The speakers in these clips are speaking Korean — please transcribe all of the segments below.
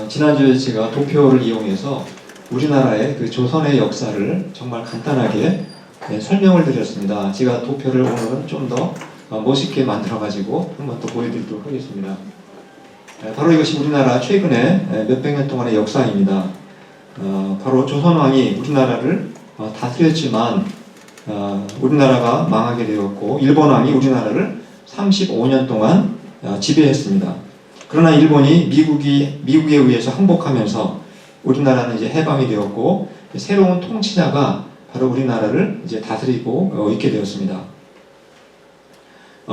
지난주에 제가 도표를 이용해서 우리나라의 그 조선의 역사를 정말 간단하게 설명을 드렸습니다. 제가 도표를 오늘은 좀 더 멋있게 만들어가지고 한번 또 보여드리도록 하겠습니다. 바로 이것이 우리나라 최근에 몇백 년 동안의 역사입니다. 바로 조선왕이 우리나라를 다스렸지만 우리나라가 망하게 되었고, 일본왕이 우리나라를 35년 동안 지배했습니다. 그러나 일본이 미국에 의해서 항복하면서 우리나라는 이제 해방이 되었고, 새로운 통치자가 바로 우리나라를 이제 다스리고 있게 되었습니다.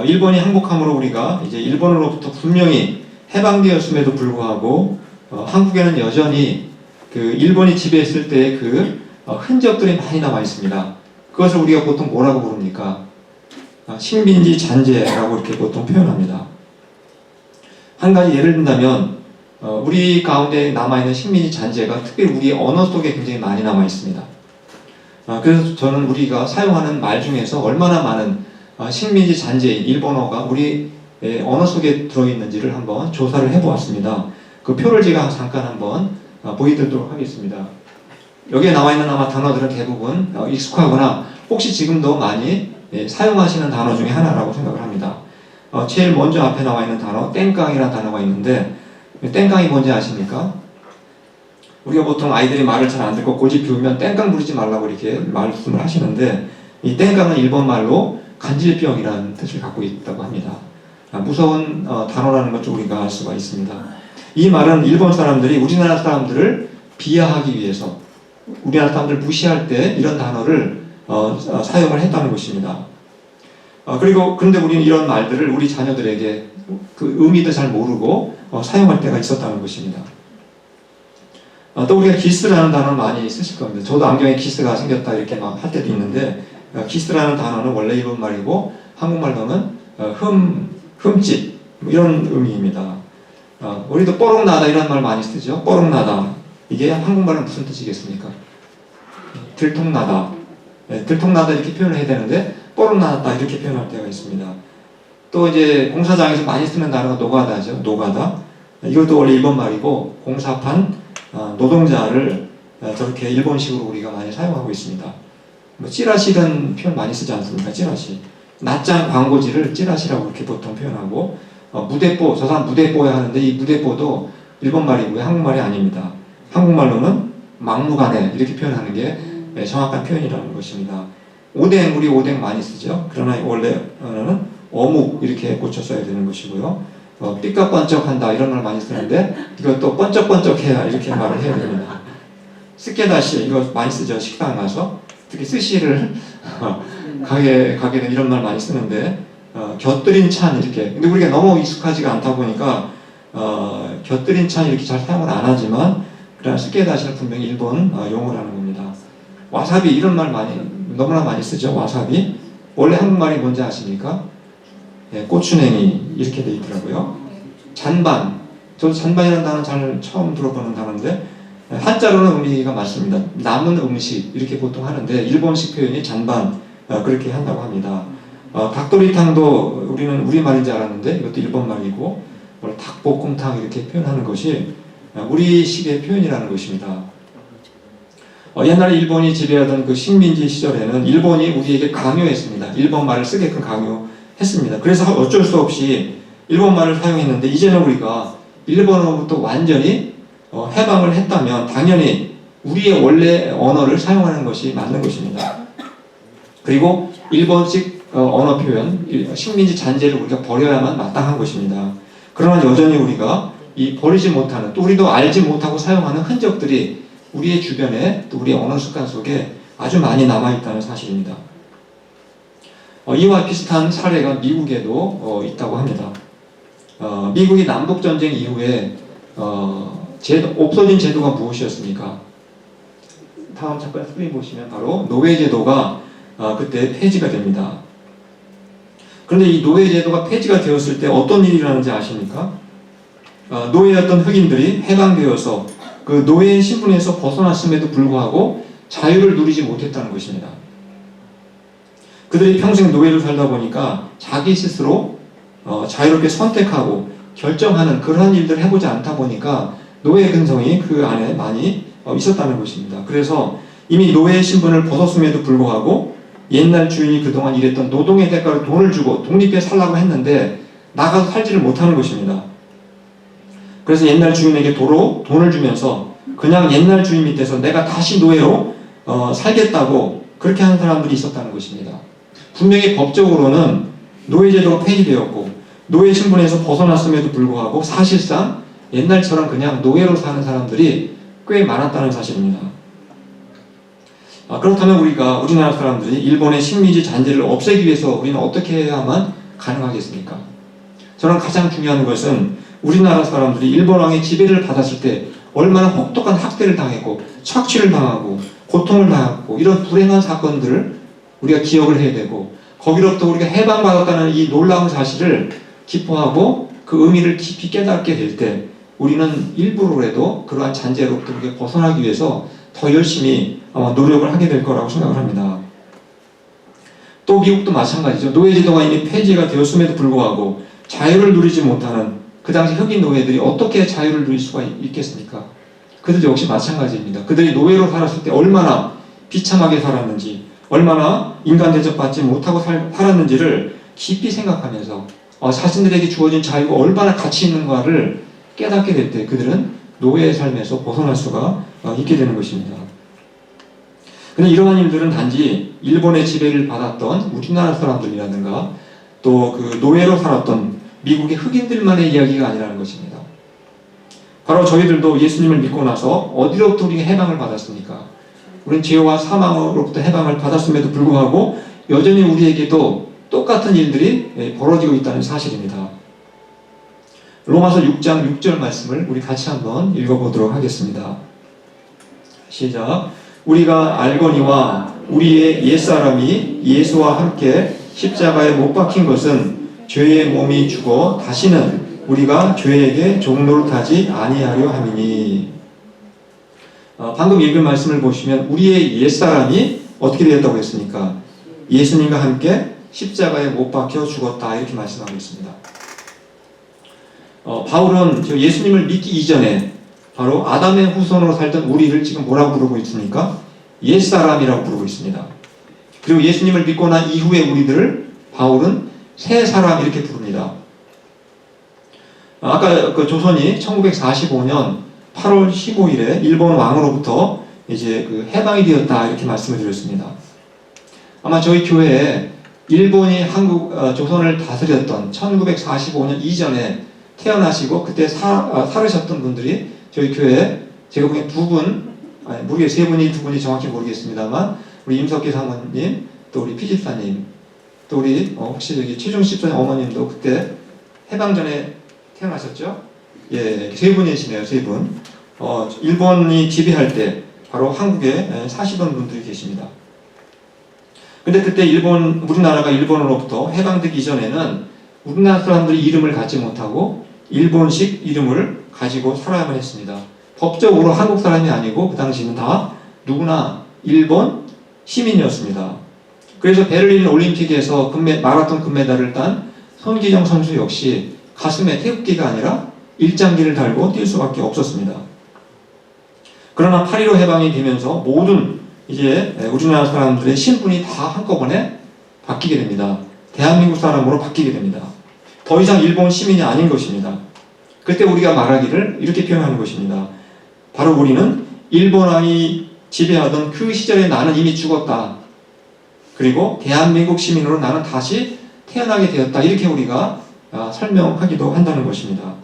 일본이 항복함으로 우리가 이제 일본으로부터 분명히 해방되었음에도 불구하고 한국에는 여전히 그 일본이 지배했을 때의 그 흔적들이 많이 남아 있습니다. 그것을 우리가 보통 뭐라고 부릅니까? 식민지 잔재라고 이렇게 보통 표현합니다. 한 가지 예를 든다면 우리 가운데 남아있는 식민지 잔재가 특별히 우리 언어 속에 굉장히 많이 남아 있습니다. 그래서 저는 우리가 사용하는 말 중에서 얼마나 많은 식민지 잔재인 일본어가 우리 언어 속에 들어있는지를 한번 조사를 해보았습니다. 그 표를 제가 잠깐 한번 보여드리도록 하겠습니다. 여기에 나와있는 아마 단어들은 대부분 익숙하거나 혹시 지금도 많이 사용하시는 단어 중에 하나라고 생각을 합니다. 제일 먼저 앞에 나와있는 단어 땡깡이라는 단어가 있는데, 땡깡이 뭔지 아십니까? 우리가 보통 아이들이 말을 잘 안 듣고 고집 피우면 땡깡 부리지 말라고 이렇게 말씀을 하시는데, 이 땡깡은 일본말로 간질병이라는 뜻을 갖고 있다고 합니다. 무서운 단어라는 것을 우리가 알 수가 있습니다. 이 말은 일본 사람들이 우리나라 사람들을 비하하기 위해서, 우리나라 사람들을 무시할 때 이런 단어를 사용을 했다는 것입니다. 그런데 우리는 이런 말들을 우리 자녀들에게 그 의미도 잘 모르고 사용할 때가 있었다는 것입니다. 또 우리가 기스라는 단어를 많이 쓰실 겁니다. 저도 안경에 기스가 생겼다 이렇게 막 할 때도 있는데, 기스라는 단어는 원래 일본 말이고 한국말로는 흠집 이런 의미입니다. 우리도 뽀록나다 이런 말 많이 쓰죠. 뽀록나다, 이게 한국말은 무슨 뜻이겠습니까? 들통나다, 들통나다 이렇게 표현을 해야 되는데 뽀록나다 이렇게 표현할 때가 있습니다. 또 이제 공사장에서 많이 쓰는 단어가 노가다죠. 노가다. 이것도 원래 일본 말이고 공사판 노동자를 저렇게 일본식으로 우리가 많이 사용하고 있습니다. 찌라시라는 표현 많이 쓰지 않습니까? 찌라시. 낮장 광고지를 찌라시라고 이렇게 보통 표현하고, 무대뽀, 저 사람 무대뽀야 하는데 이 무대뽀도 일본 말이고요. 한국말이 아닙니다. 한국말로는 막무가내 이렇게 표현하는 게 정확한 표현이라는 것입니다. 오뎅, 우리 오뎅 많이 쓰죠. 그러나 원래는 어묵 이렇게 고쳐 써야 되는 것이고요. 삐까번쩍한다 이런 말 많이 쓰는데 이것도 번쩍번쩍해야 이렇게 말을 해야 됩니다. 스케다시 이거 많이 쓰죠. 식당 가서 특히 스시를 가게 되면 이런 말 많이 쓰는데, 곁들인 찬 이렇게. 근데 우리가 너무 익숙하지가 않다 보니까 곁들인 찬 이렇게 잘 사용을 안 하지만, 그러나 스케다시는 분명히 일본 용어라는 겁니다. 와사비 이런 말 너무나 많이 쓰죠. 와사비. 원래 한국말이 뭔지 아십니까? 고추냉이 이렇게 돼 있더라고요. 잔반. 저도 잔반이라는 단어는 잘 처음 들어보는 단어인데, 한자로는 의미가 맞습니다. 남은 음식 이렇게 보통 하는데 일본식 표현이 잔반 그렇게 한다고 합니다. 닭도리탕도 우리는 우리말인지 알았는데 이것도 일본 말이고, 닭볶음탕 이렇게 표현하는 것이 우리식의 표현이라는 것입니다. 옛날에 일본이 지배하던 그 식민지 시절에는 일본이 우리에게 강요했습니다. 일본 말을 쓰게끔 강요했습니다. 그래서 어쩔 수 없이 일본 말을 사용했는데, 이제는 우리가 일본어부터 완전히 해방을 했다면 당연히 우리의 원래 언어를 사용하는 것이 맞는 것입니다. 그리고 일본식 언어 표현, 식민지 잔재를 우리가 버려야만 마땅한 것입니다. 그러나 여전히 우리가 이 버리지 못하는, 또 우리도 알지 못하고 사용하는 흔적들이 우리의 주변에, 또 우리의 언어 습관 속에 아주 많이 남아있다는 사실입니다. 이와 비슷한 사례가 미국에도 있다고 합니다. 미국이 남북전쟁 이후에 없어진 제도가 무엇이었습니까? 다음 잠깐 스크린 보시면 바로 노예 제도가 그때 폐지가 됩니다. 그런데 이 노예 제도가 폐지가 되었을 때 어떤 일이 일어나는지 아십니까? 노예였던 흑인들이 해방되어서 그 노예의 신분에서 벗어났음에도 불구하고 자유를 누리지 못했다는 것입니다. 그들이 평생 노예로 살다 보니까 자기 스스로 자유롭게 선택하고 결정하는 그러한 일들을 해보지 않다 보니까 노예 근성이 그 안에 많이 있었다는 것입니다. 그래서 이미 노예 신분을 벗었음에도 불구하고 옛날 주인이 그동안 일했던 노동의 대가로 돈을 주고 독립해 살라고 했는데 나가서 살지를 못하는 것입니다. 그래서 옛날 주인에게 도로 돈을 주면서 그냥 옛날 주인 밑에서 내가 다시 노예로 살겠다고 그렇게 하는 사람들이 있었다는 것입니다. 분명히 법적으로는 노예제도가 폐지되었고 노예 신분에서 벗어났음에도 불구하고 사실상 옛날처럼 그냥 노예로 사는 사람들이 꽤 많았다는 사실입니다. 그렇다면 우리나라 사람들이 일본의 식민지 잔재를 없애기 위해서 우리는 어떻게 해야만 가능하겠습니까? 저는 가장 중요한 것은 우리나라 사람들이 일본 왕의 지배를 받았을 때 얼마나 혹독한 학대를 당했고 착취를 당하고 고통을 당했고 이런 불행한 사건들을 우리가 기억을 해야 되고 거기로부터 우리가 해방받았다는 이 놀라운 사실을 기뻐하고 그 의미를 깊이 깨닫게 될 때 우리는 일부러라도 그러한 잔재로부터 우리가 벗어나기 위해서 더 열심히 노력을 하게 될 거라고 생각을 합니다. 또 미국도 마찬가지죠. 노예제도가 이미 폐지가 되었음에도 불구하고 자유를 누리지 못하는 그 당시 흑인 노예들이 어떻게 자유를 누릴 수가 있겠습니까? 그들 역시 마찬가지입니다. 그들이 노예로 살았을 때 얼마나 비참하게 살았는지 얼마나 인간 대접받지 못하고 살았는지를 깊이 생각하면서 자신들에게 주어진 자유가 얼마나 가치 있는가를 깨닫게 될 때 그들은 노예의 삶에서 벗어날 수가 있게 되는 것입니다. 그런데 이러한 일들은 단지 일본의 지배를 받았던 우리나라 사람들이라든가 또 그 노예로 살았던 미국의 흑인들만의 이야기가 아니라는 것입니다. 바로 저희들도 예수님을 믿고 나서 어디로부터 우리가 해방을 받았습니까? 우리는 죄와 사망으로부터 해방을 받았음에도 불구하고 여전히 우리에게도 똑같은 일들이 벌어지고 있다는 사실입니다. 로마서 6장 6절 말씀을 우리 같이 한번 읽어보도록 하겠습니다. 시작. 우리가 알거니와 우리의 옛사람이 예수와 함께 십자가에 못 박힌 것은 죄의 몸이 죽어 다시는 우리가 죄에게 종노릇하지 아니하려 함이니. 방금 읽은 말씀을 보시면 우리의 옛사람이 어떻게 되었다고 했습니까? 예수님과 함께 십자가에 못 박혀 죽었다 이렇게 말씀하고 있습니다. 바울은 예수님을 믿기 이전에 바로 아담의 후손으로 살던 우리를 지금 뭐라고 부르고 있습니까? 옛사람이라고 부르고 있습니다. 그리고 예수님을 믿고 난 이후의 우리들을 바울은 새 사람 이렇게 부릅니다. 아까 그 조선이 1945년 8월 15일에 일본 왕으로부터 이제 그 해방이 되었다 이렇게 말씀을 드렸습니다. 아마 저희 교회에 일본이 조선을 다스렸던 1945년 이전에 태어나시고 그때 살으셨던 분들이 저희 교회에 제가 보기엔 모르겠어요. 세 분이 두 분이 정확히 모르겠습니다만 우리 임석기 사모님 또 우리 피집사님 또 우리 혹시 여기 최종식 집사님 어머님도 그때 해방 전에 태어나셨죠? 예, 세 분이시네요. 세 분. 일본이 지배할 때 바로 한국에 사시던 분들이 계십니다. 근데 그때 우리나라가 일본으로부터 해방되기 이전에는 우리나라 사람들이 이름을 갖지 못하고 일본식 이름을 가지고 살아야만 했습니다. 법적으로 한국 사람이 아니고 그 당시는 다 누구나 일본 시민이었습니다. 그래서 베를린 올림픽에서 마라톤 금메달을 딴 손기정 선수 역시 가슴에 태극기가 아니라 일장기를 달고 뛸 수밖에 없었습니다. 그러나 8.15 해방이 되면서 모든 이제 우리나라 사람들의 신분이 다 한꺼번에 바뀌게 됩니다. 대한민국 사람으로 바뀌게 됩니다. 더 이상 일본 시민이 아닌 것입니다. 그때 우리가 말하기를 이렇게 표현하는 것입니다. 바로 우리는 일본 왕이 지배하던 그 시절에 나는 이미 죽었다. 그리고 대한민국 시민으로 나는 다시 태어나게 되었다. 이렇게 우리가 설명하기도 한다는 것입니다.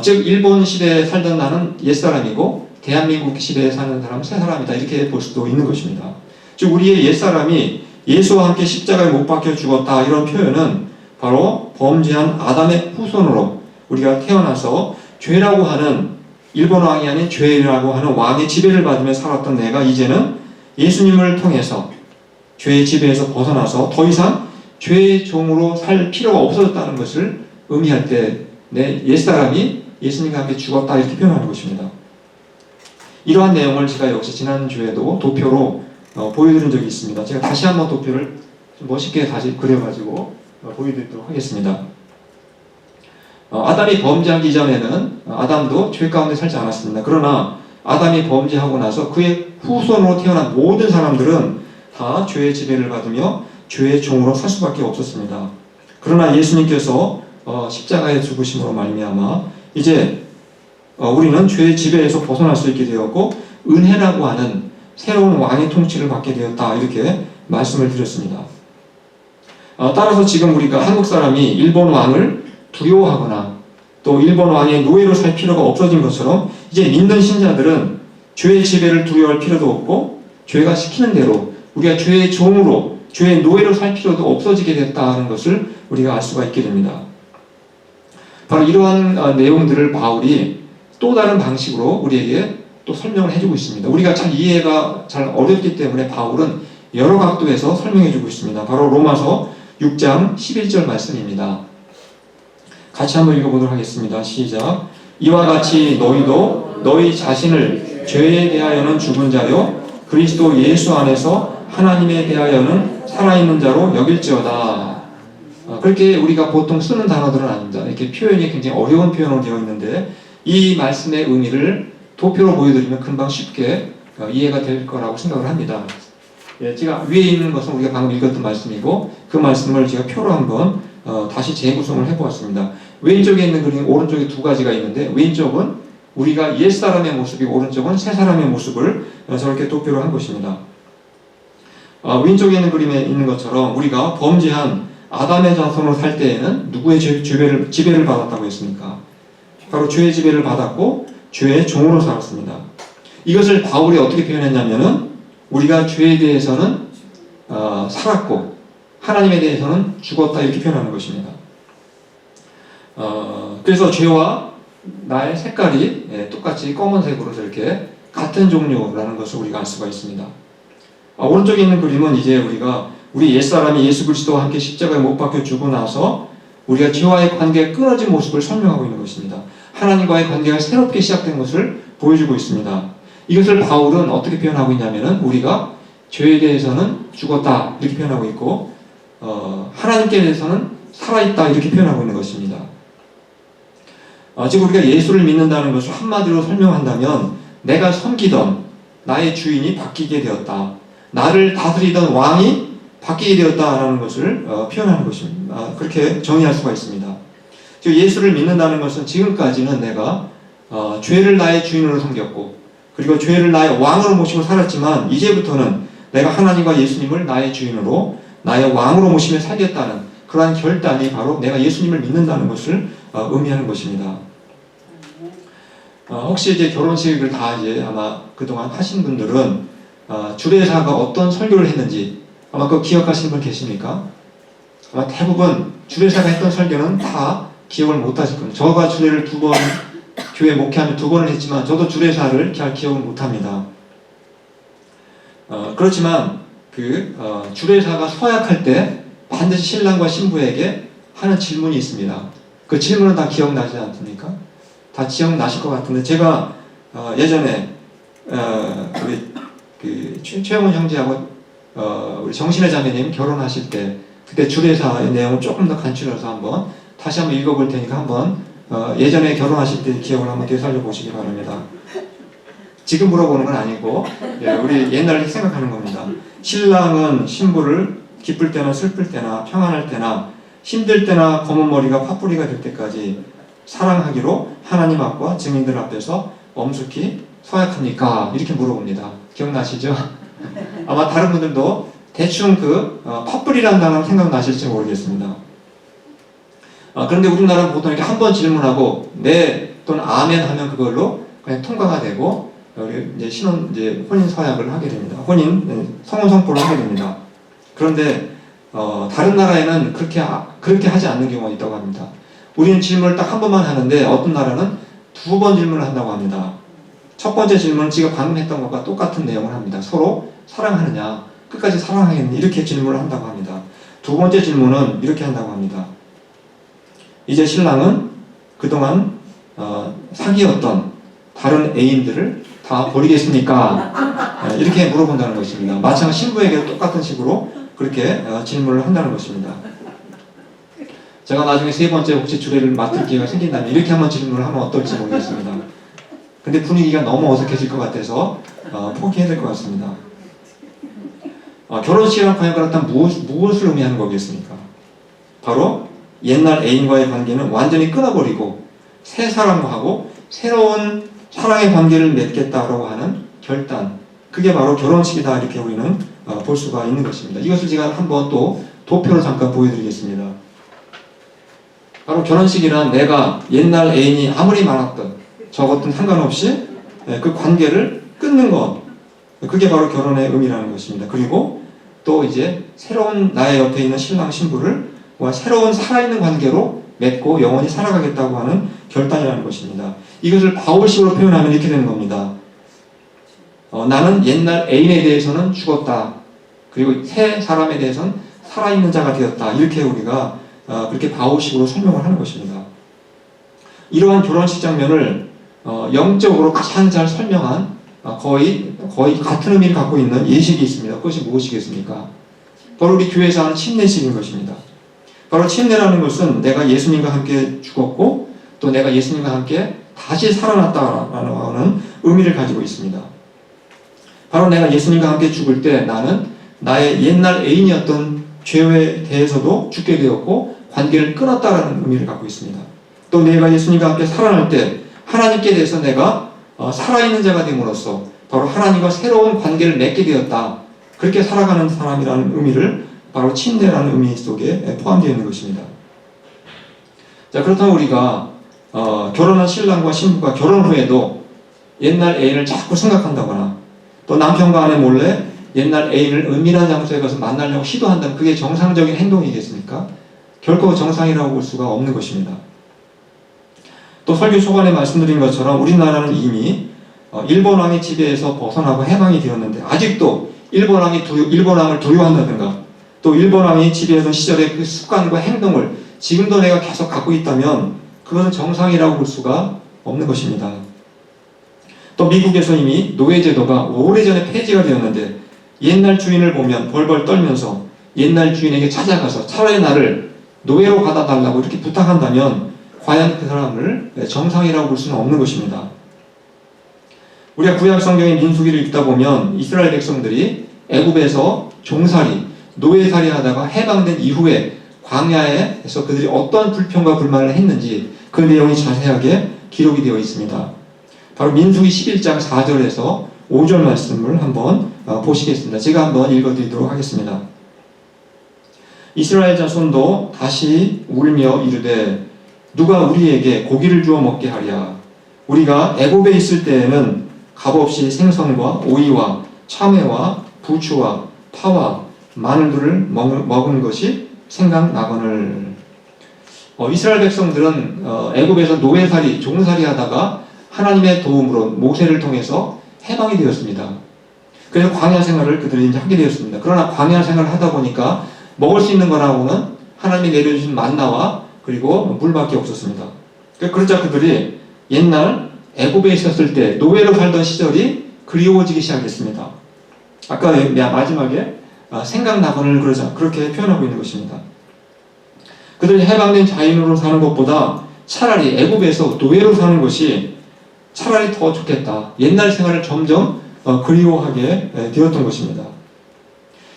즉 일본 시대에 살던 나는 옛사람이고 대한민국 시대에 사는 사람은 새사람이다. 이렇게 볼 수도 있는 것입니다. 즉 우리의 옛사람이 예수와 함께 십자가에 못 박혀 죽었다. 이런 표현은 바로 범죄한 아담의 후손으로 우리가 태어나서 죄라고 하는 일본 왕이 아닌 죄라고 하는 왕의 지배를 받으며 살았던 내가 이제는 예수님을 통해서 죄의 지배에서 벗어나서 더 이상 죄의 종으로 살 필요가 없어졌다는 것을 의미할 때 내 옛사람이 예수님과 함께 죽었다 이렇게 표현하는 것입니다. 이러한 내용을 제가 역시 지난주에도 도표로 보여드린 적이 있습니다. 제가 다시 한번 도표를 좀 멋있게 다시 그려가지고 보여드리도록 하겠습니다. 아담이 범죄하기 전에는 아담도 죄 가운데 살지 않았습니다. 그러나 아담이 범죄하고 나서 그의 후손으로 태어난 모든 사람들은 다 죄의 지배를 받으며 죄의 종으로 살 수밖에 없었습니다. 그러나 예수님께서 십자가에 죽으심으로 말미암아 이제 우리는 죄의 지배에서 벗어날 수 있게 되었고 은혜라고 하는 새로운 왕의 통치를 받게 되었다, 이렇게 말씀을 드렸습니다. 따라서 지금 우리가 한국 사람이 일본 왕을 두려워하거나 또 일본 왕의 노예로 살 필요가 없어진 것처럼 이제 믿는 신자들은 죄의 지배를 두려워할 필요도 없고 죄가 시키는 대로 우리가 죄의 종으로, 죄의 노예로 살 필요도 없어지게 됐다는 것을 우리가 알 수가 있게 됩니다. 바로 이러한 내용들을 바울이 또 다른 방식으로 우리에게 또 설명을 해주고 있습니다. 우리가 잘 이해가 잘 어렵기 때문에 바울은 여러 각도에서 설명해주고 있습니다. 바로 로마서 6장 11절 말씀입니다. 같이 한번 읽어보도록 하겠습니다. 시작. 이와 같이 너희도 너희 자신을 죄에 대하여는 죽은 자요 그리스도 예수 안에서 하나님에 대하여는 살아있는 자로 여길지어다. 그렇게 우리가 보통 쓰는 단어들은 아닙니다. 이렇게 표현이 굉장히 어려운 표현으로 되어 있는데 이 말씀의 의미를 도표로 보여드리면 금방 쉽게 이해가 될 거라고 생각을 합니다. 제가 위에 있는 것은 우리가 방금 읽었던 말씀이고 그 말씀을 제가 표로 한번 다시 재구성을 해보았습니다. 왼쪽에 있는 그림, 오른쪽에 두 가지가 있는데 왼쪽은 우리가 옛사람의 모습이고 오른쪽은 새사람의 모습을 저렇게 도표로 한 것입니다. 왼쪽에 있는 그림에 있는 것처럼 우리가 범죄한 아담의 자손으로 살 때에는 누구의 지배를 받았다고 했습니까? 바로 죄의 지배를 받았고 죄의 종으로 살았습니다. 이것을 바울이 어떻게 표현했냐면은 우리가 죄에 대해서는 살았고 하나님에 대해서는 죽었다, 이렇게 표현하는 것입니다. 그래서 죄와 나의 색깔이 똑같이 검은색으로 이렇게 같은 종류라는 것을 우리가 알 수가 있습니다. 오른쪽에 있는 그림은 이제 우리 옛사람이 예수 그리스도와 함께 십자가에 못 박혀 죽고 나서 우리가 죄와의 관계가 끊어진 모습을 설명하고 있는 것입니다. 하나님과의 관계가 새롭게 시작된 것을 보여주고 있습니다. 이것을 바울은 어떻게 표현하고 있냐면은 우리가 죄에 대해서는 죽었다, 이렇게 표현하고 있고 하나님께 대해서는 살아있다, 이렇게 표현하고 있는 것입니다. 지금 우리가 예수를 믿는다는 것을 한마디로 설명한다면 내가 섬기던 나의 주인이 바뀌게 되었다, 나를 다스리던 왕이 바뀌게 되었다라는 것을 표현하는 것입니다. 그렇게 정의할 수가 있습니다. 즉 예수를 믿는다는 것은 지금까지는 내가 죄를 나의 주인으로 섬겼고 그리고 죄를 나의 왕으로 모시고 살았지만 이제부터는 내가 하나님과 예수님을 나의 주인으로 나의 왕으로 모시며 살겠다는 그러한 결단이 바로 내가 예수님을 믿는다는 것을 의미하는 것입니다. 혹시 이제 결혼식을 다 이제 아마 그동안 하신 분들은 주례사가 어떤 설교를 했는지 아마 그거 기억하시는 분 계십니까? 아마 대부분 주례사가 했던 설교는 다 기억을 못 하실 겁니다. 저가 주례를 교회 목회하면 2번을 했지만 저도 주례사를 잘 기억을 못 합니다. 그렇지만 주례사가 서약할 때 반드시 신랑과 신부에게 하는 질문이 있습니다. 그 질문은 다 기억나지 않습니까? 다 기억나실 것 같은데 제가 예전에 우리 최영훈 형제하고 우리 정신의 자매님 결혼하실 때 그때 주례사의 내용을 조금 더 간추려서 한번 다시 한번 읽어볼 테니까 한번 예전에 결혼하실 때 기억을 한번 되살려 보시기 바랍니다. 지금 물어보는 건 아니고 우리 옛날을 생각하는 겁니다. 신랑은 신부를 기쁠 때나 슬플 때나 평안할 때나 힘들 때나 검은 머리가 화뿌리가 될 때까지 사랑하기로 하나님 앞과 증인들 앞에서 엄숙히 서약합니까? 이렇게 물어봅니다. 기억나시죠? 아마 다른 분들도 대충 화뿌리라는 단어 생각나실지 모르겠습니다. 그런데 우리나라는 보통 이렇게 한 번 질문하고 네 또는 아멘 하면 그걸로 그냥 통과가 되고 이제 혼인 서약을 하게 됩니다. 성혼 선포를 하게 됩니다. 그런데 다른 나라에는 그렇게 하지 않는 경우가 있다고 합니다. 우리는 질문을 딱 한 번만 하는데 어떤 나라는 2번 질문을 한다고 합니다. 첫 번째 질문은 지금 방금 했던 것과 똑같은 내용을 합니다. 서로 사랑하느냐, 끝까지 사랑하겠니, 이렇게 질문을 한다고 합니다. 2번째 질문은 이렇게 한다고 합니다. 이제 신랑은 그동안 사귀었던 다른 애인들을 다 버리겠습니까? 이렇게 물어본다는 것입니다. 마찬가지 신부에게 똑같은 식으로 그렇게 질문을 한다는 것입니다. 제가 나중에 세 번째 혹시 주례를 맡을 기회가 생긴다면 이렇게 한번 질문을 하면 어떨지 모르겠습니다. 근데 분위기가 너무 어색해질 것 같아서 포기해야 될 것 같습니다. 결혼식이란 과연 그렇다면 무엇을 의미하는 거겠습니까? 바로 옛날 애인과의 관계는 완전히 끊어버리고 새 사람과 하고 새로운 사랑의 관계를 맺겠다라고 하는 결단, 그게 바로 결혼식이다, 이렇게 우리는 볼 수가 있는 것입니다. 이것을 제가 한번 또 도표로 잠깐 보여드리겠습니다. 바로 결혼식이란 내가 옛날 애인이 아무리 많았던 적었든 상관없이 그 관계를 끊는 것, 그게 바로 결혼의 의미라는 것입니다. 그리고 또 이제 새로운 나의 옆에 있는 신랑 신부를 새로운 살아있는 관계로 맺고 영원히 살아가겠다고 하는 결단이라는 것입니다. 이것을 바울식으로 표현하면 이렇게 되는 겁니다. 나는 옛날 애인에 대해서는 죽었다. 그리고 새 사람에 대해서는 살아있는 자가 되었다. 이렇게 우리가 그렇게 바울식으로 설명을 하는 것입니다. 이러한 결혼식 장면을 영적으로 가장 잘 설명한 거의 같은 의미를 갖고 있는 예식이 있습니다. 그것이 무엇이겠습니까? 바로 우리 교회에서 하는 침례식인 것입니다. 바로 침례라는 것은 내가 예수님과 함께 죽었고 또 내가 예수님과 함께 다시 살아났다라는 의미를 가지고 있습니다. 바로 내가 예수님과 함께 죽을 때 나는 나의 옛날 애인이었던 죄에 대해서도 죽게 되었고 관계를 끊었다라는 의미를 갖고 있습니다. 또 내가 예수님과 함께 살아날 때 하나님께 대해서 내가 살아있는 자가 됨으로써 바로 하나님과 새로운 관계를 맺게 되었다. 그렇게 살아가는 사람이라는 의미를 바로 침례라는 의미 속에 포함되어 있는 것입니다. 자, 그렇다면 우리가 결혼한 신랑과 신부가 결혼 후에도 옛날 애인을 자꾸 생각한다거나 또 남편과 아내 몰래 옛날 애인을 은밀한 장소에 가서 만나려고 시도한다면 그게 정상적인 행동이겠습니까? 결코 정상이라고 볼 수가 없는 것입니다. 또 설교 초반에 말씀드린 것처럼 우리나라는 이미 일본 왕의 지배에서 벗어나고 해방이 되었는데 아직도 일본 왕을 두려워한다든가 또 일본 왕이 지배하던 시절의 그 습관과 행동을 지금도 내가 계속 갖고 있다면 그것은 정상이라고 볼 수가 없는 것입니다. 또 미국에서 이미 노예제도가 오래전에 폐지가 되었는데 옛날 주인을 보면 벌벌 떨면서 옛날 주인에게 찾아가서 차라리 나를 노예로 받아달라고 이렇게 부탁한다면 과연 그 사람을 정상이라고 볼 수는 없는 것입니다. 우리가 구약 성경의 민수기를 읽다 보면 이스라엘 백성들이 애굽에서 종살이, 노예살이 하다가 해방된 이후에 광야에서 그들이 어떤 불평과 불만을 했는지 그 내용이 자세하게 기록이 되어 있습니다. 바로 민수기 11장 4절에서 5절 말씀을 한번 보시겠습니다. 제가 한번 읽어드리도록 하겠습니다. 이스라엘 자손도 다시 울며 이르되 누가 우리에게 고기를 주어 먹게 하랴. 우리가 애굽에 있을 때에는 값없이 생선과 오이와 참외와 부추와 파와 마늘들을 먹은 것이 생각나거늘. 이스라엘 백성들은 애굽에서 노예살이, 종살이 하다가 하나님의 도움으로 모세를 통해서 해방이 되었습니다. 그래서 광야 생활을 그들이 이제 하게 되었습니다. 그러나 광야 생활을 하다 보니까 먹을 수 있는 거라고는 하나님이 내려주신 만나와 그리고 물밖에 없었습니다. 그러자 그들이 옛날 애굽에 있었을 때 노예로 살던 시절이 그리워지기 시작했습니다. 아까 마지막에 생각나거늘 그렇게 표현하고 있는 것입니다. 그들이 해방된 자인으로 사는 것보다 차라리 애굽에서 노예로 사는 것이 차라리 더 좋겠다. 옛날 생활을 점점 그리워하게 되었던 것입니다.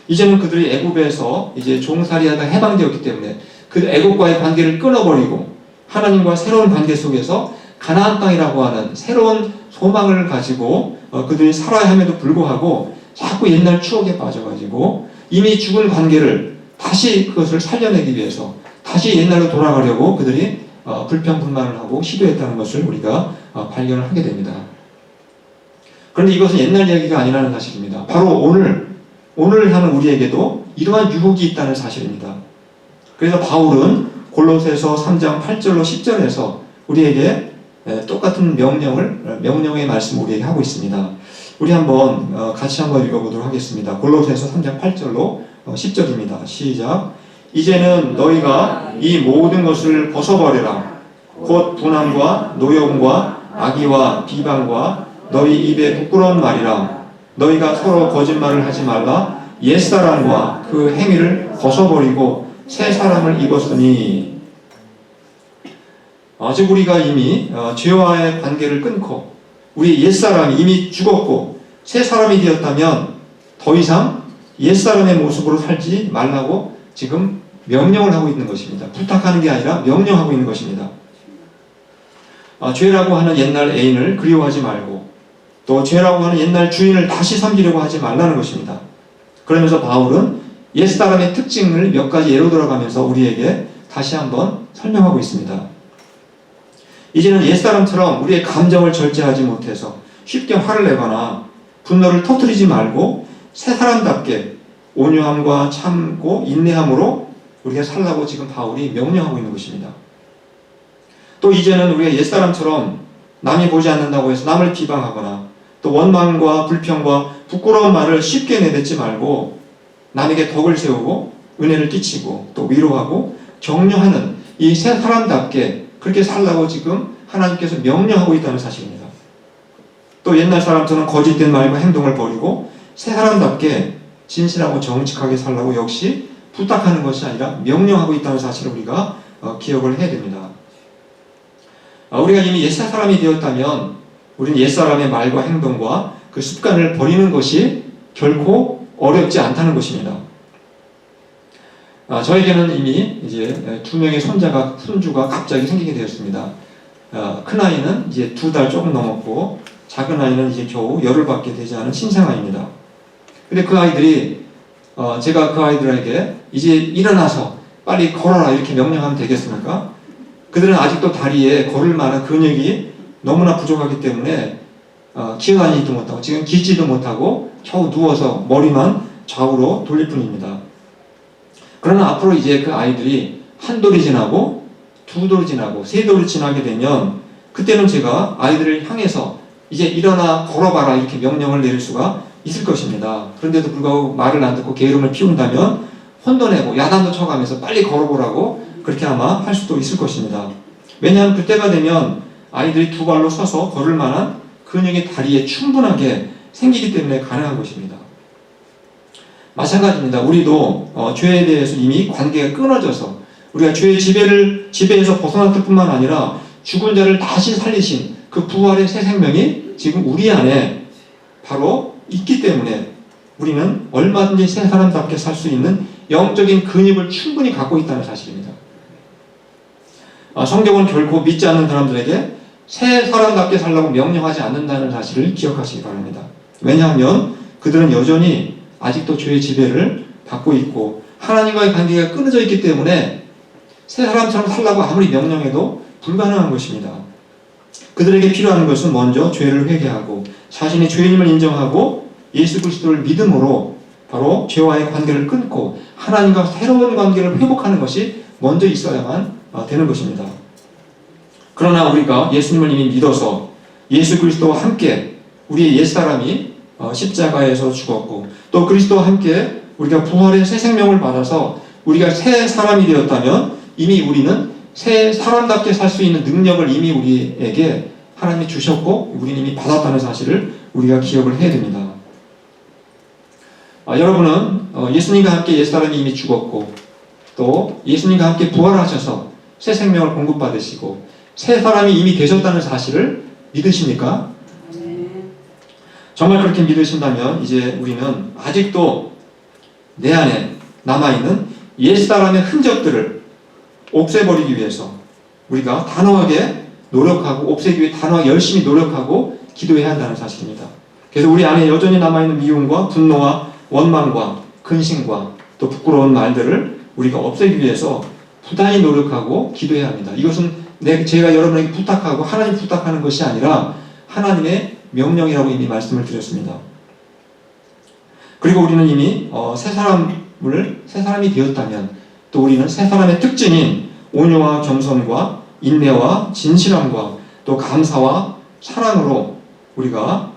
이제는 그들이 애굽에서 이제 종살이하다 해방되었기 때문에 그 애굽과의 관계를 끊어버리고 하나님과 새로운 관계 속에서 가나안 땅이라고 하는 새로운 소망을 가지고 그들이 살아야 함에도 불구하고 자꾸 옛날 추억에 빠져가지고 이미 죽은 관계를 다시 그것을 살려내기 위해서 다시 옛날로 돌아가려고 그들이 불평불만을 하고 시도했다는 것을 우리가 발견을 하게 됩니다. 그런데 이것은 옛날 이야기가 아니라는 사실입니다. 바로 오늘 하는 우리에게도 이러한 유혹이 있다는 사실입니다. 그래서 바울은 골로새서 3장 8절로 10절에서 우리에게 똑같은 명령의 말씀을 우리에게 하고 있습니다. 우리 같이 한번 읽어보도록 하겠습니다. 골로새서 3장 8절로 10절입니다. 시작. 이제는 너희가 이 모든 것을 벗어버려라. 곧 분함과 노여움과 악의와 비방과 너희 입에 부끄러운 말이라. 너희가 서로 거짓말을 하지 말라. 옛사람과 그 행위를 벗어버리고 새 사람을 입었으니. 즉 우리가 이미 죄와의 관계를 끊고 우리 옛사람이 이미 죽었고 새 사람이 되었다면 더 이상 옛사람의 모습으로 살지 말라고 지금 명령을 하고 있는 것입니다. 부탁하는 게 아니라 명령하고 있는 것입니다. 죄라고 하는 옛날 애인을 그리워하지 말고 또 죄라고 하는 옛날 주인을 다시 섬기려고 하지 말라는 것입니다. 그러면서 바울은 옛사람의 특징을 몇 가지 예로 들어가면서 우리에게 다시 한번 설명하고 있습니다. 이제는 옛사람처럼 우리의 감정을 절제하지 못해서 쉽게 화를 내거나 분노를 터뜨리지 말고 새 사람답게 온유함과 참고 인내함으로 우리가 살라고 지금 바울이 명령하고 있는 것입니다. 또 이제는 우리가 옛사람처럼 남이 보지 않는다고 해서 남을 비방하거나 또 원망과 불평과 부끄러운 말을 쉽게 내뱉지 말고 남에게 덕을 세우고 은혜를 끼치고 또 위로하고 격려하는 이 새 사람답게 그렇게 살라고 지금 하나님께서 명령하고 있다는 사실입니다. 또 옛날 사람처럼 거짓된 말과 행동을 버리고 새 사람답게 진실하고 정직하게 살라고 역시 부탁하는 것이 아니라 명령하고 있다는 사실을 우리가 기억을 해야 됩니다. 우리가 이미 옛 사람이 되었다면 우리는 옛사람의 말과 행동과 그 습관을 버리는 것이 결코 어렵지 않다는 것입니다. 저에게는 이미 이제 2명의 손주가 갑자기 생기게 되었습니다. 큰 아이는 이제 2달 조금 넘었고 작은 아이는 이제 겨우 열흘밖에 되지 않은 신생아입니다. 근데 그 아이들이 제가 그 아이들에게 이제 일어나서 빨리 걸어라 이렇게 명령하면 되겠습니까? 그들은 아직도 다리에 걸을 만한 근육이 너무나 부족하기 때문에 기어다니지도 못하고 지금 걷지도 못하고 겨우 누워서 머리만 좌우로 돌릴 뿐입니다. 그러나 앞으로 이제 그 아이들이 한 돌이 지나고 두 돌이 지나고 세 돌이 지나게 되면 그때는 제가 아이들을 향해서 이제 일어나 걸어봐라 이렇게 명령을 내릴 수가 있을 것입니다. 그런데도 불구하고 말을 안 듣고 게으름을 피운다면 혼돈내고 야단도 쳐가면서 빨리 걸어보라고 그렇게 아마 할 수도 있을 것입니다. 왜냐하면 그때가 되면 아이들이 2발로 서서 걸을 만한 근육이 다리에 충분하게 생기기 때문에 가능한 것입니다. 마찬가지입니다. 우리도 죄에 대해서 이미 관계가 끊어져서 우리가 죄의 지배에서 벗어났을 뿐만 아니라 죽은 자를 다시 살리신 그 부활의 새 생명이 지금 우리 안에 바로 있기 때문에 우리는 얼마든지 새 사람답게 살 수 있는 영적인 근육을 충분히 갖고 있다는 사실입니다. 성경은 결코 믿지 않는 사람들에게 새 사람답게 살라고 명령하지 않는다는 사실을 기억하시기 바랍니다. 왜냐하면 그들은 여전히 아직도 죄의 지배를 받고 있고 하나님과의 관계가 끊어져 있기 때문에 새 사람처럼 살라고 아무리 명령해도 불가능한 것입니다. 그들에게 필요한 것은 먼저 죄를 회개하고 자신의 죄인임을 인정하고 예수 그리스도를 믿음으로 바로 죄와의 관계를 끊고 하나님과 새로운 관계를 회복하는 것이 먼저 있어야만 되는 것입니다. 그러나 우리가 예수님을 이미 믿어서 예수 그리스도와 함께 우리의 옛사람이 십자가에서 죽었고 또 그리스도와 함께 우리가 부활의 새 생명을 받아서 우리가 새 사람이 되었다면 이미 우리는 새 사람답게 살 수 있는 능력을 이미 우리에게 하나님이 주셨고 우리는 이미 받았다는 사실을 우리가 기억을 해야 됩니다. 여러분은 예수님과 함께 옛사람이 이미 죽었고 또 예수님과 함께 부활하셔서 새 생명을 공급받으시고 새 사람이 이미 되셨다는 사실을 믿으십니까? 정말 그렇게 믿으신다면 이제 우리는 아직도 내 안에 남아있는 옛사람의 흔적들을 없애버리기 위해서 우리가 단호하게 노력하고 없애기 위해 단호하게 열심히 노력하고 기도해야 한다는 사실입니다. 그래서 우리 안에 여전히 남아있는 미움과 분노와 원망과 근심과 또 부끄러운 말들을 우리가 없애기 위해서 부단히 노력하고 기도해야 합니다. 이것은 제가 여러분에게 부탁하고 하나님 부탁하는 것이 아니라 하나님의 명령이라고 이미 말씀을 드렸습니다. 그리고 우리는 이미 새 사람이 되었다면 또 우리는 새 사람의 특징인 온유와 겸손과 인내와 진실함과 또 감사와 사랑으로 우리가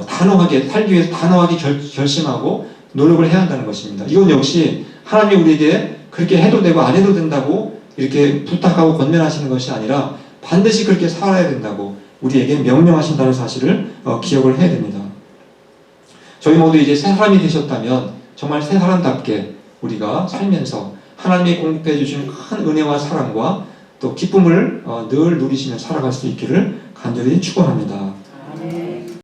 단호하게 살기 위해서 단호하게 결심하고 노력을 해야 한다는 것입니다. 이건 역시 하나님이 우리에게 그렇게 해도 되고 안 해도 된다고 이렇게 부탁하고 권면하시는 것이 아니라 반드시 그렇게 살아야 된다고 우리에게 명령하신다는 사실을 기억을 해야 됩니다. 저희 모두 이제 새 사람이 되셨다면 정말 새 사람답게 우리가 살면서 하나님이 공급해 주신 큰 은혜와 사랑과 또 기쁨을 늘 누리시며 살아갈 수 있기를 간절히 축원합니다.